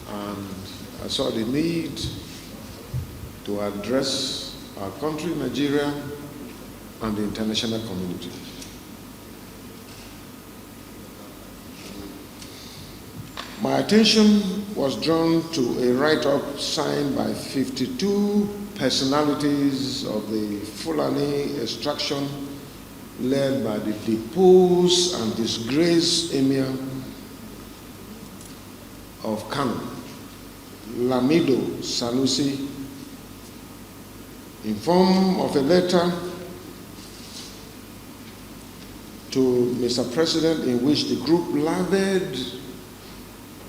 and I saw the need to address our country, Nigeria, and the international community. My attention was drawn to a write-up signed by 52 personalities of the Fulani extraction led by the deposed and disgraced Emir of Kano, Lamido Sanusi, in form of a letter to Mr. President, in which the group lathered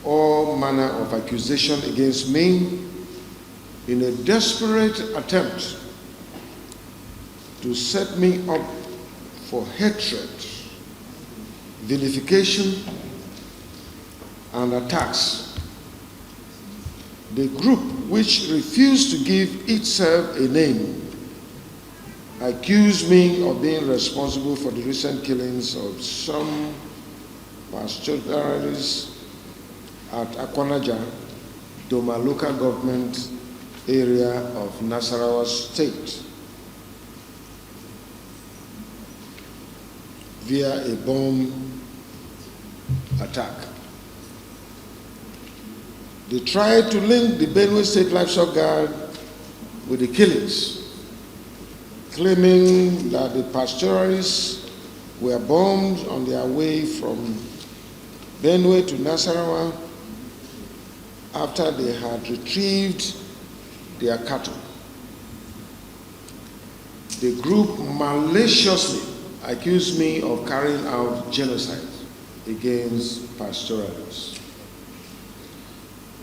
all manner of accusation against me in a desperate attempt to set me up for hatred, vilification, and attacks. The group, which refused to give itself a name, accused me of being responsible for the recent killings of some pastoralists at Akwanaja, Doma local government area of Nasarawa State, via a bomb attack. They tried to link the Benue State Livestock Guard with the killings, claiming that the pastoralists were bombed on their way from Benue to Nasarawa after they had retrieved their cattle. The group maliciously accused me of carrying out genocide against pastoralists.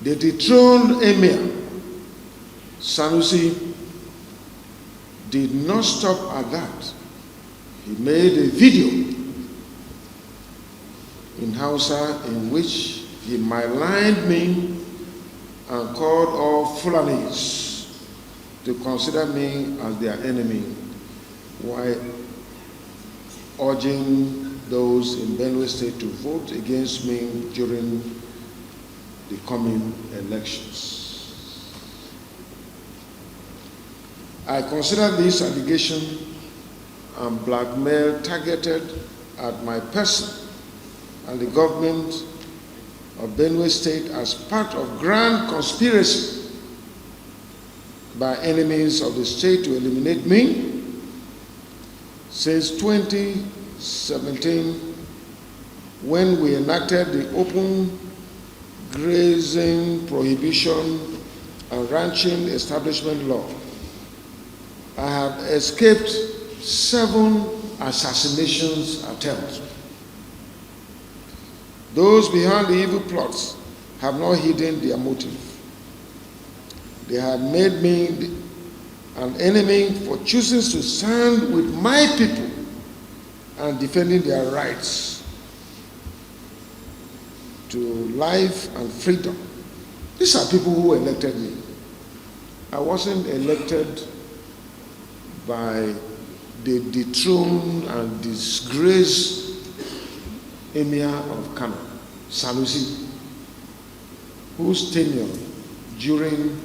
The dethroned Emir Sanusi did not stop at that. He made a video in Hausa in which he maligned me and called all Fulanis to consider me as their enemy, while urging those in Benue State to vote against me during the coming elections. I consider this allegation and blackmail targeted at my person and the government of Benue State as part of grand conspiracy by enemies of the state to eliminate me. Since 2017, when we enacted the open grazing prohibition and ranching establishment law, I have escaped 7 assassinations attempts. Those behind the evil plots have not hidden their motive. They have made me an enemy for choosing to stand with my people and defending their rights to life and freedom. These are people who elected me. I wasn't elected by the dethroned and disgraced Emir of Kano, Sanusi, whose tenure during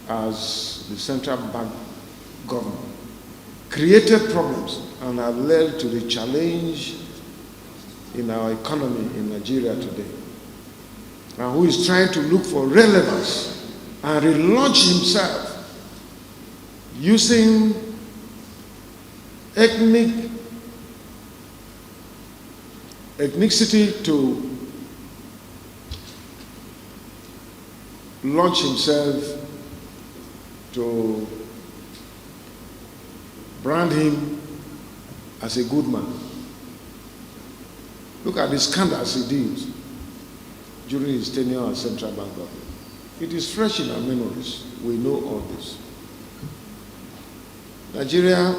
as the central bank governor created problems and have led to the challenge in our economy in Nigeria today, and who is trying to look for relevance and relaunch himself using ethnicity to launch himself, to brand him as a good man. Look at the scandals he did during his tenure as central bank governor. It is fresh in our memories. We know all this. Nigeria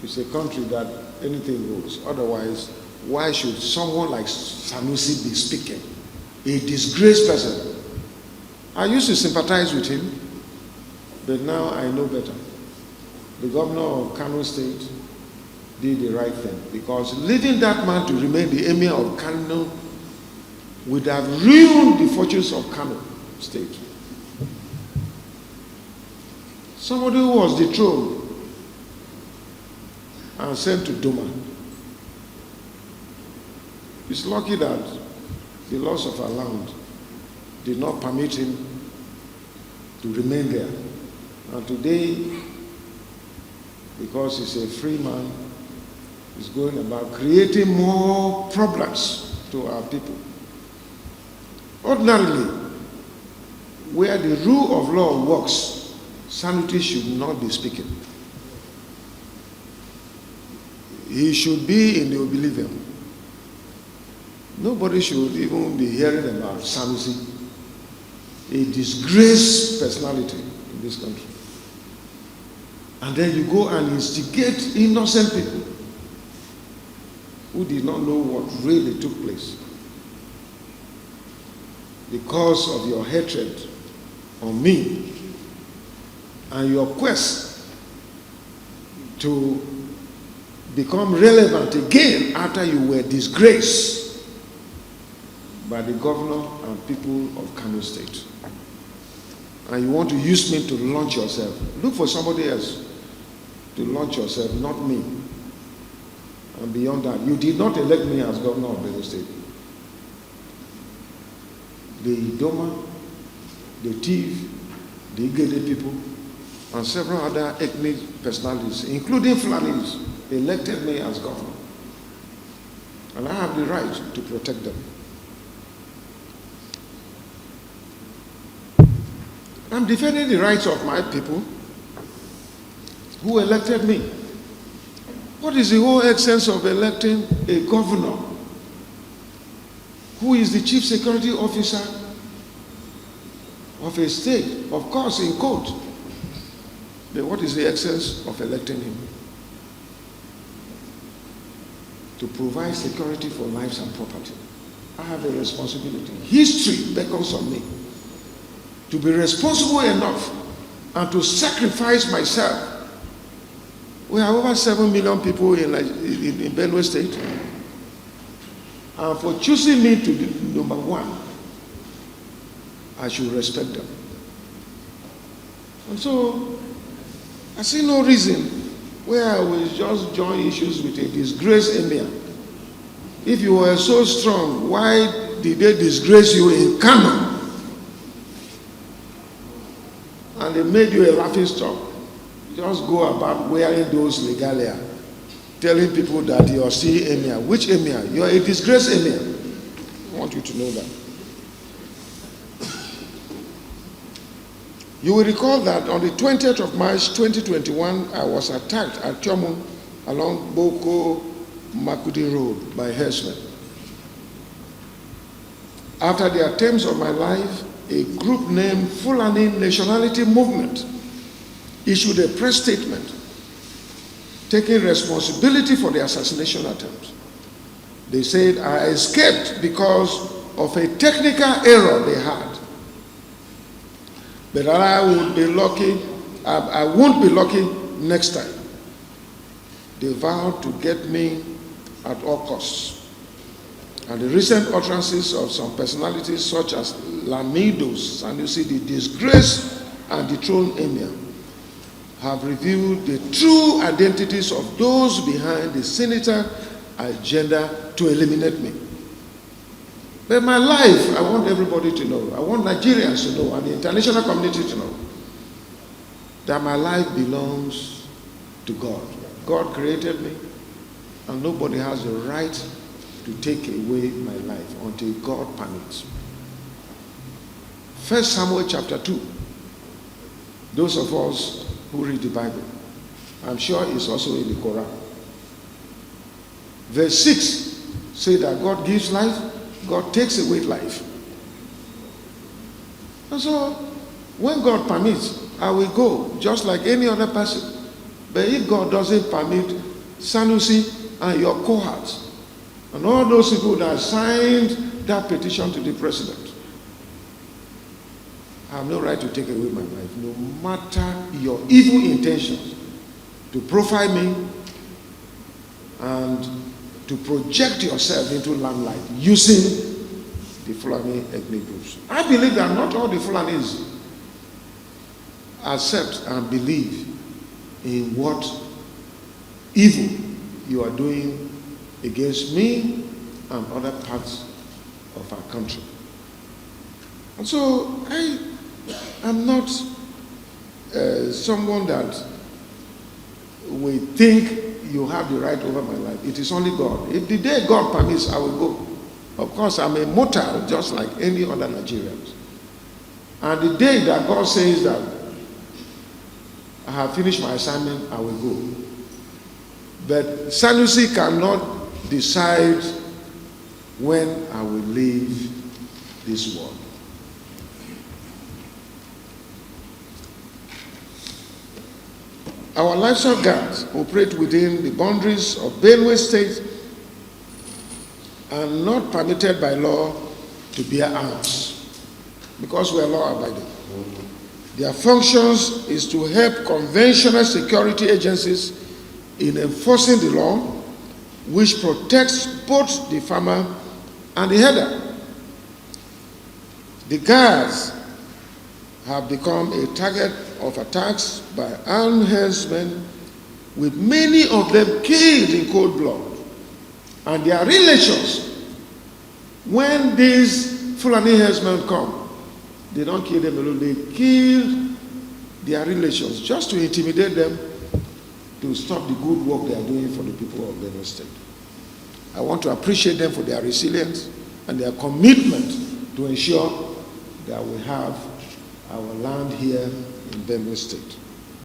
is a country that anything goes. Otherwise, why should someone like Sanusi be speaking? A disgraced person. I used to sympathize with him, but now I know better. The governor of Kano State did the right thing, because leaving that man to remain the emir of Kano would have ruined the fortunes of Kano State. Somebody who was dethroned and sent to Doma. It's lucky that the laws of our land did not permit him to remain there. And today, because he's a free man, he's going about creating more problems to our people. Ordinarily, where the rule of law works, sanity should not be speaking. He should be in the oblivion. Nobody should even be hearing about Sanusi, a disgraced personality in this country. And then you go and instigate innocent people who did not know what really took place because of your hatred on me and your quest to become relevant again after you were disgraced by the governor and people of Kano State. And you want to use me to launch yourself. Look for somebody else to launch yourself, not me. And beyond that, you did not elect me as governor of Benue State. The Idoma, the Tiv, the Igede people, and several other ethnic personalities, including Fulanis, elected me as governor. And I have the right to protect them. I'm defending the rights of my people who elected me. What is the whole essence of electing a governor who is the chief security officer of a state? Of course, in court. But what is the essence of electing him? To provide security for lives and property. I have a responsibility. History beckons on me to be responsible enough and to sacrifice myself. We have over 7 million people in Benue State. And for choosing me to be number one, I should respect them. And so, I see no reason where I will just join issues with a disgraced emir. If you were so strong, why did they disgrace you in Kano? And they made you a laughing stock. Just go about wearing those regalia, telling people that you're still emir. Which emir? You're a disgraced emir. I want you to know that. You will recall that on the 20th of March 2021, I was attacked at Chomu along Boko Makudi Road by herdsmen. After the attempts on my life, a group named Fulani Nationality Movement issued a press statement taking responsibility for the assassination attempt. They said I escaped because of a technical error they had. But I won't be lucky next time. They vowed to get me at all costs. And the recent utterances of some personalities such as Lamido Sanusi, the disgraced and dethroned emir, have revealed the true identities of those behind the sinister agenda to eliminate me. But my life, I want everybody to know, I want Nigerians to know, and the international community to know, that my life belongs to God. God created me, and nobody has the right to take away my life until God permits. 1 Samuel chapter 2. Those of us who read the Bible, I'm sure it's also in the Quran. Verse 6 says that God gives life, God takes away life. And so, when God permits, I will go, just like any other person. But if God doesn't permit, Sanusi and your cohorts, and all those people that signed that petition to the president, I have no right to take away my life, no matter your evil intentions to profile me and to project yourself into limelight using the Fulani ethnic groups. I believe that not all the Fulanis accept and believe in what evil you are doing against me and other parts of our country. And so I am not someone that will think you have the right over my life. It is only God. If the day God permits, I will go. Of course, I'm a mortal just like any other Nigerians. And the day that God says that I have finished my assignment, I will go. But Sanusi cannot decide when I will leave this world. Our livestock guards operate within the boundaries of Benue State and not permitted by law to bear arms because we are law-abiding. Their functions is to help conventional security agencies in enforcing the law, which protects both the farmer and the herder. The guards have become a target of attacks by armed herdsmen, with many of them killed in cold blood. And their relations, when these Fulani herdsmen come, they don't kill them alone, they kill their relations just to intimidate them to stop the good work they are doing for the people of Benue State. I want to appreciate them for their resilience and their commitment to ensure that we have our land here in Benue State.